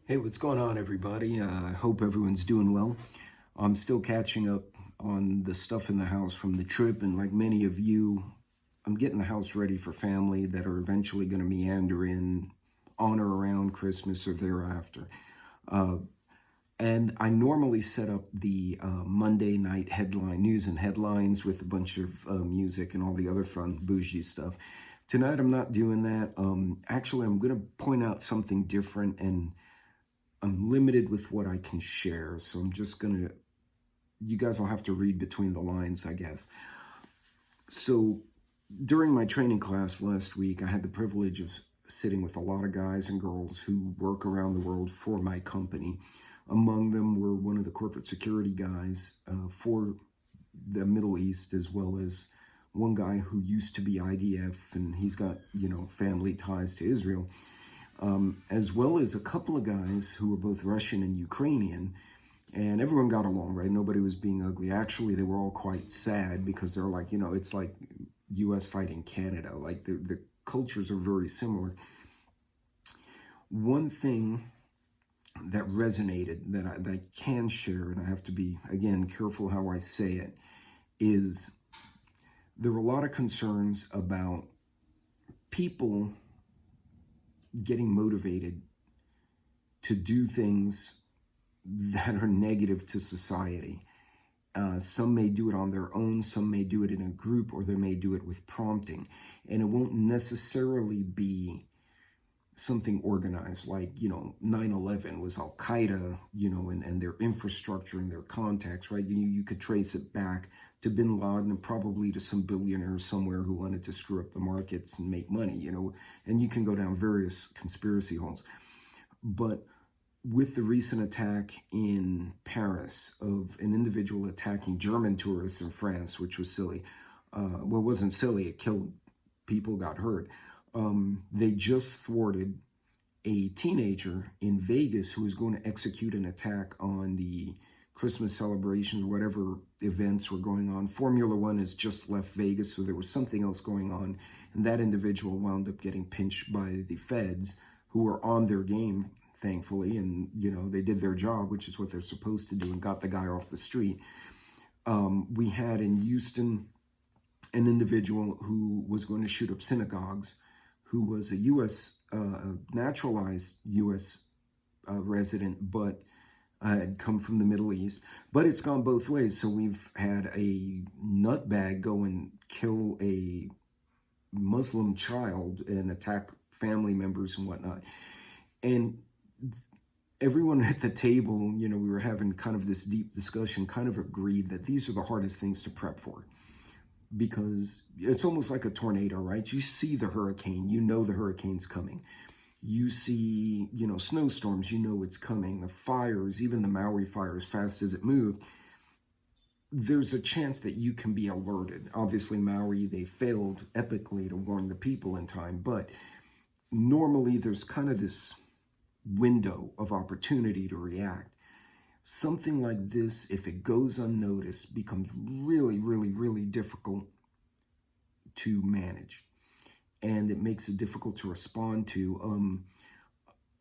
Hey, what's going on, everybody? I hope everyone's doing well. I'm still catching up on the stuff in the house from the trip, and like many of you, I'm getting the house ready for family that are eventually going to meander in on or around Christmas or thereafter. Uh, and I normally set up the Monday night headline news and headlines with a bunch of music and all the other fun bougie stuff. Tonight, I'm not doing that. Actually, I'm going to point out something different, and I'm limited with what I can share, so I'm just gonna, you guys will have to read between the lines, I guess. So during my training class last week, I had the privilege of sitting with a lot of guys and girls who work around the world for my company. Among them were one of the corporate security guys for the Middle East, as well as one guy who used to be IDF, and he's got, family ties to Israel. As well as a couple of guys who were both Russian and Ukrainian, and everyone got along, right? Nobody was being ugly. Actually, they were all quite sad because they're like, it's like U.S. fighting Canada. Like the cultures are very similar. One thing that resonated that I can share, and I have to be, again, careful how I say it, is there were a lot of concerns about people getting motivated to do things that are negative to society. Some may do it on their own, some may do it in a group, or they may do it with prompting. And it won't necessarily be something organized like, 9/11 was Al-Qaeda, and their infrastructure and their contacts, right? You could trace it back to bin Laden and probably to some billionaire somewhere who wanted to screw up the markets and make money, and you can go down various conspiracy holes. But with the recent attack in Paris of an individual attacking German tourists in France, which was silly. Well, it wasn't silly, it killed people, got hurt. They just thwarted a teenager in Vegas who was going to execute an attack on the Christmas celebration or whatever events were going on. Formula One has just left Vegas, so there was something else going on. And that individual wound up getting pinched by the feds, who were on their game, thankfully. And, they did their job, which is what they're supposed to do, and got the guy off the street. We had in Houston an individual who was going to shoot up synagogues, who was a U.S. Naturalized U.S. Resident, but had come from the Middle East. But it's gone both ways. So we've had a nutbag go and kill a Muslim child and attack family members and whatnot. And everyone at the table, we were having kind of this deep discussion, kind of agreed that these are the hardest things to prep for. Because it's almost like a tornado, right? You see the hurricane, the hurricane's coming. You see, snowstorms, it's coming. The fires, even the Maui fire, as fast as it moved, there's a chance that you can be alerted. Obviously, Maui, they failed epically to warn the people in time, but normally there's kind of this window of opportunity to react. Something like this, if it goes unnoticed, becomes really, really, really difficult to manage. And it makes it difficult to respond to.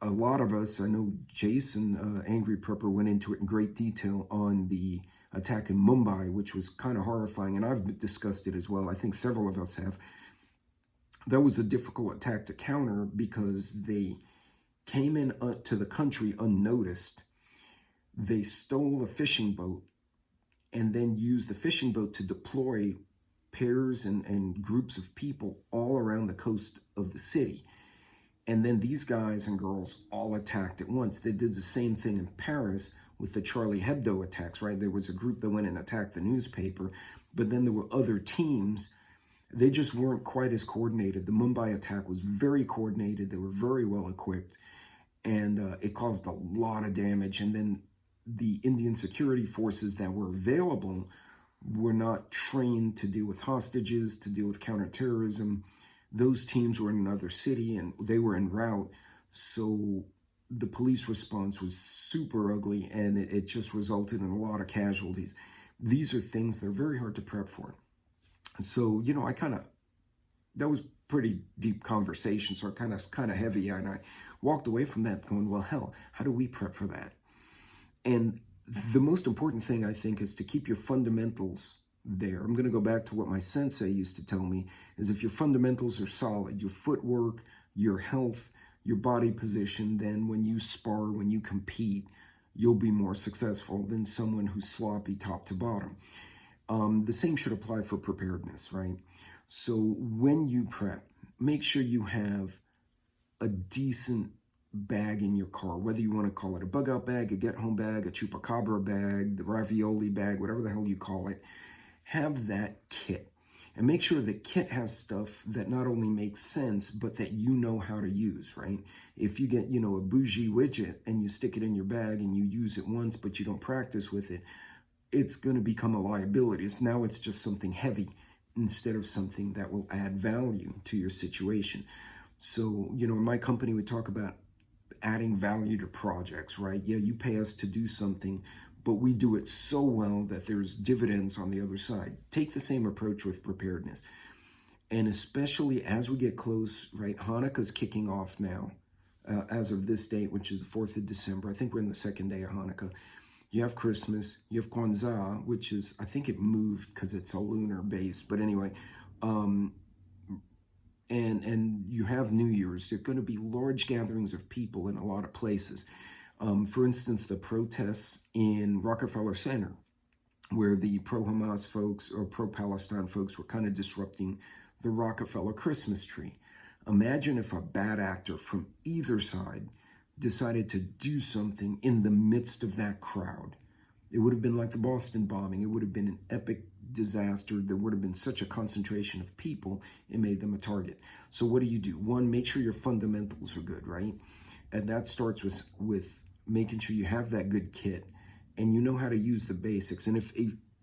A lot of us, I know Jason, Angry Prepper, went into it in great detail on the attack in Mumbai, which was kind of horrifying. And I've discussed it as well. I think several of us have. That was a difficult attack to counter because they came in to the country unnoticed. They stole a fishing boat and then used the fishing boat to deploy pairs and groups of people all around the coast of the city. And then these guys and girls all attacked at once. They did the same thing in Paris with the Charlie Hebdo attacks, right? There was a group that went and attacked the newspaper, but then there were other teams. They just weren't quite as coordinated. The Mumbai attack was very coordinated. They were very well equipped, and it caused a lot of damage. And then the Indian security forces that were available were not trained to deal with hostages, to deal with counterterrorism. Those teams were in another city and they were en route. So the police response was super ugly, and it just resulted in a lot of casualties. These are things that are very hard to prep for. So, that was pretty deep conversation, so kind of heavy, and I walked away from that going, well, hell, how do we prep for that? And the most important thing, I think, is to keep your fundamentals there. I'm going to go back to what my sensei used to tell me, is if your fundamentals are solid, your footwork, your health, your body position, then when you spar, when you compete, you'll be more successful than someone who's sloppy top to bottom. The same should apply for preparedness, right? So when you prep, make sure you have a decent bag in your car, whether you want to call it a bug out bag, a get home bag, a chupacabra bag, the ravioli bag, whatever the hell you call it. Have that kit, and make sure the kit has stuff that not only makes sense, but that you know how to use, right? If you get, a bougie widget and you stick it in your bag and you use it once, but you don't practice with it, it's going to become a liability. Now it's just something heavy instead of something that will add value to your situation. So, in my company, we talk about adding value to projects, right? Yeah, you pay us to do something, but we do it so well that there's dividends on the other side. Take the same approach with preparedness. And especially as we get close, right? Hanukkah's kicking off now, as of this date, which is the 4th of December. I think we're in the second day of Hanukkah. You have Christmas, you have Kwanzaa, which is, I think it moved because it's a lunar base, but anyway, and you have New Year's. There are going to be large gatherings of people in a lot of places. For instance, the protests in Rockefeller Center, where the pro-Hamas folks or pro-Palestine folks were kind of disrupting the Rockefeller Christmas tree. Imagine if a bad actor from either side decided to do something in the midst of that crowd. It would have been like the Boston bombing. It would have been an epic disaster. There would have been such a concentration of people, it made them a target. So what do? One, make sure your fundamentals are good, right? And that starts with making sure you have that good kit and you know how to use the basics. And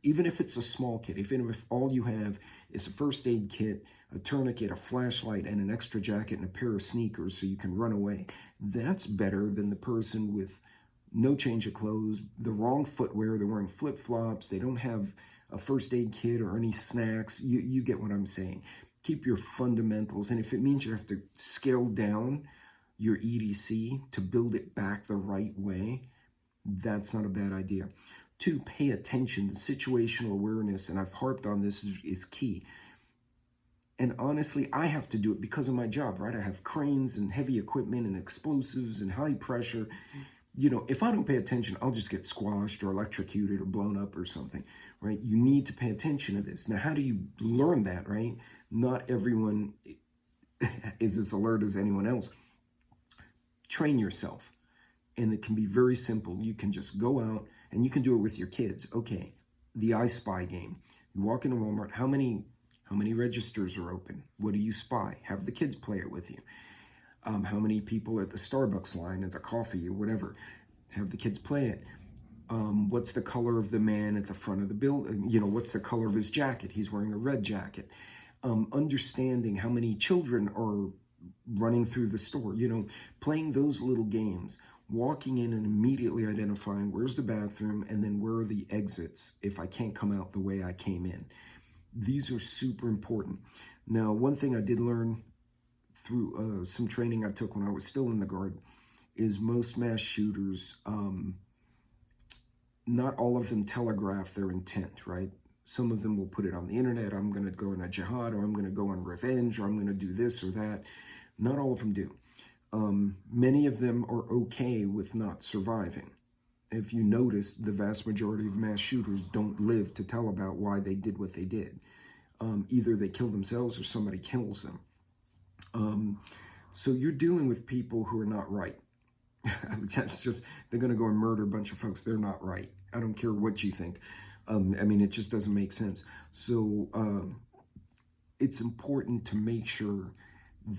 even if it's a small kit, even if all you have is a first aid kit, a tourniquet, a flashlight, and an extra jacket and a pair of sneakers so you can run away, that's better than the person with no change of clothes, the wrong footwear, they're wearing flip-flops, they don't have a first aid kit or any snacks. You get what I'm saying. Keep your fundamentals. And if it means you have to scale down your EDC to build it back the right way, that's not a bad idea. 2, pay attention. The situational awareness, and I've harped on this, is key. And honestly, I have to do it because of my job, right? I have cranes and heavy equipment and explosives and high pressure. If I don't pay attention, I'll just get squashed or electrocuted or blown up or something, right? You need to pay attention to this. Now, how do you learn that, right? Not everyone is as alert as anyone else. Train yourself. And it can be very simple. You can just go out and you can do it with your kids. Okay, the I Spy game. You walk into Walmart, how many registers are open? What do you spy? Have the kids play it with you. How many people at the Starbucks line, at the coffee or whatever? Have the kids play it. What's the color of the man at the front of the building? What's the color of his jacket? He's wearing a red jacket. Understanding how many children are running through the store, playing those little games, walking in and immediately identifying where's the bathroom and then where are the exits if I can't come out the way I came in. These are super important. Now, one thing I did learn through some training I took when I was still in the Guard is most mass shooters, not all of them telegraph their intent, right? Some of them will put it on the internet. I'm going to go on a jihad, or I'm going to go on revenge, or I'm going to do this or that. Not all of them do. Many of them are okay with not surviving. If you notice, the vast majority of mass shooters don't live to tell about why they did what they did. Either they kill themselves or somebody kills them. So you're dealing with people who are not right. That's just, they're going to go and murder a bunch of folks. They're not right. I don't care what you think. It just doesn't make sense. So it's important to make sure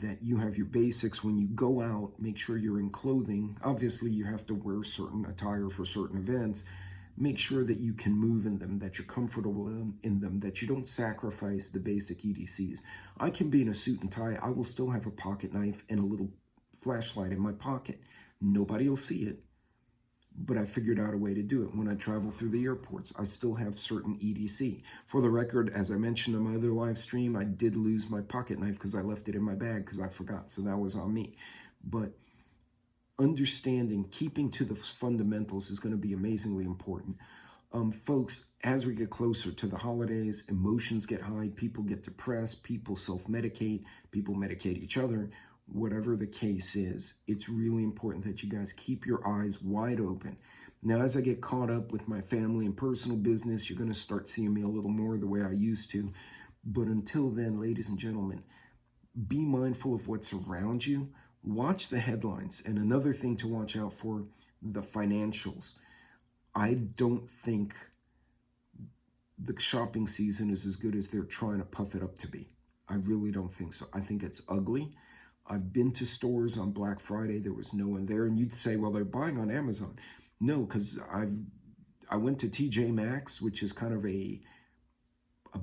that you have your basics. When you go out, make sure you're in clothing. Obviously, you have to wear certain attire for certain events. Make sure that you can move in them, that you're comfortable in them, that you don't sacrifice the basic EDCs. I can be in a suit and tie. I will still have a pocket knife and a little flashlight in my pocket. Nobody will see it, but I figured out a way to do it. When I travel through the airports, I still have certain EDC. For the record, as I mentioned on my other live stream, I did lose my pocket knife because I left it in my bag because I forgot, so that was on me. But understanding, keeping to the fundamentals is going to be amazingly important. Folks, as we get closer to the holidays, emotions get high, people get depressed, people self-medicate, people medicate each other. Whatever the case is, it's really important that you guys keep your eyes wide open. Now, as I get caught up with my family and personal business, you're going to start seeing me a little more the way I used to. But until then, ladies and gentlemen, be mindful of what's around you. Watch the headlines. And another thing to watch out for, the financials. I don't think the shopping season is as good as they're trying to puff it up to be. I really don't think so. I think it's ugly. I've been to stores on Black Friday. There was no one there. And you'd say, well, they're buying on Amazon. No, because I went to TJ Maxx, which is kind of a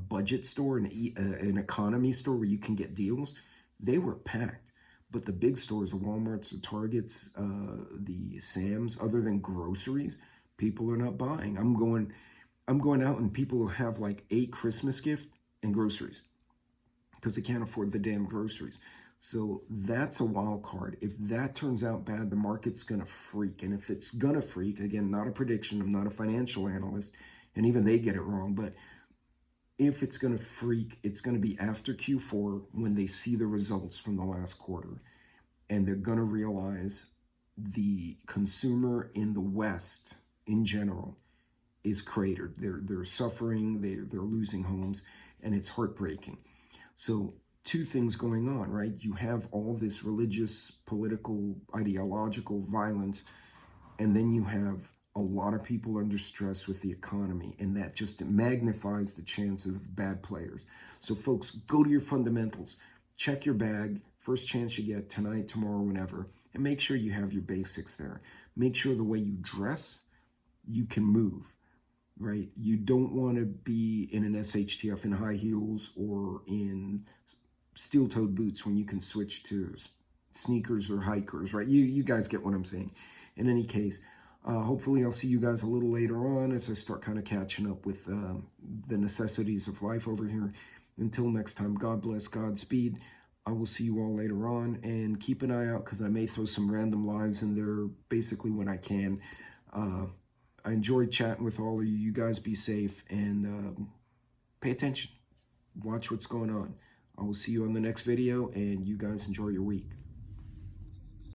budget store, an economy store where you can get deals. They were packed. But the big stores, the Walmarts, the Targets, the Sam's, other than groceries, people are not buying. I'm going out and people have like 8 Christmas gifts and groceries because they can't afford the damn groceries. So that's a wild card. If that turns out bad, the market's going to freak. And if it's going to freak, again, not a prediction, I'm not a financial analyst, and even they get it wrong, but if it's going to freak, it's going to be after Q4 when they see the results from the last quarter. And they're going to realize the consumer in the West in general is cratered. They're suffering, they're losing homes, and it's heartbreaking. So 2 things going on, right? You have all this religious, political, ideological violence, and then you have a lot of people under stress with the economy, and that just magnifies the chances of bad players. So folks, go to your fundamentals. Check your bag, first chance you get, tonight, tomorrow, whenever, and make sure you have your basics there. Make sure the way you dress, you can move, right? You don't want to be in an SHTF in high heels or in steel-toed boots when you can switch to sneakers or hikers, right? You guys get what I'm saying. In any case, hopefully I'll see you guys a little later on as I start kind of catching up with the necessities of life over here. Until next time, God bless, Godspeed. I will see you all later on, and keep an eye out because I may throw some random lives in there basically when I can. I enjoyed chatting with all of you. You guys be safe and pay attention. Watch what's going on. I will see you on the next video, and you guys enjoy your week.